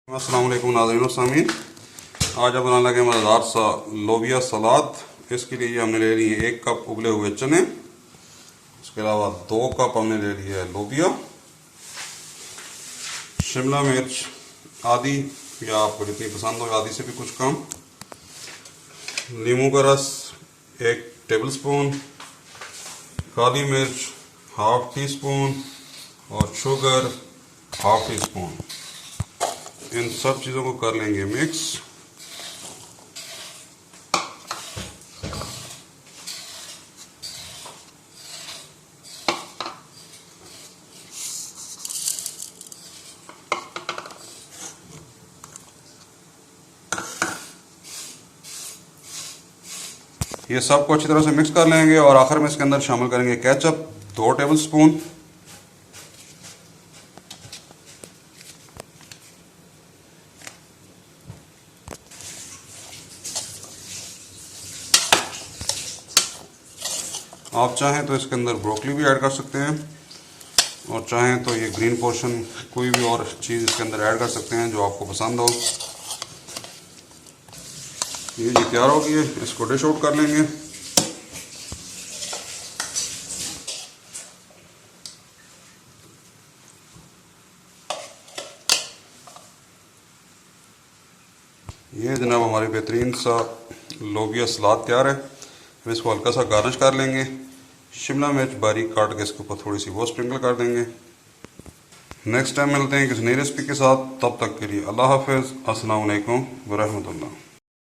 अस्सलाम वालेकुम नाज़रीन और सामीन। आज हम बनाने लगे मज़ेदार सा लोबिया सलाद। इसके लिए हमने ले लिए 1 कप उबले हुए चने, इसके अलावा 2 कप हमने ले लिया है लोबिया, शिमला मिर्च आधी या आपको जितनी पसंद हो आधी से भी कुछ कम, नींबू का रस 1 टेबलस्पून, काली मिर्च ½ टीस्पून और शुगर ½ टीस्पून। इन सब चीज़ों को कर लेंगे मिक्स। ये सबको अच्छी तरह से मिक्स कर लेंगे और आखिर में इसके अंदर शामिल करेंगे केचप 2 टेबलस्पून, आप चाहें तो इसके अंदर ब्रोकली भी ऐड कर सकते हैं और चाहें तो ये ग्रीन पोर्शन कोई भी और चीज़ इसके अंदर ऐड कर सकते हैं जो आपको पसंद हो। ये जी तैयार हो गई है, इसको डिश आउट कर लेंगे। ये जनाब हमारी बेहतरीन सा लोबिया सलाद तैयार है। हम इसको हल्का सा गार्निश कर लेंगे, शिमला मिर्च बारीक काट के इसके ऊपर थोड़ी सी वो स्प्रिंकल कर देंगे। नेक्स्ट टाइम मिलते हैं किसी नई रेसिपी के साथ, तब तक के लिए अल्लाह हाफिज़। अस्सलाम वालेकुम व रहमतुल्लाह।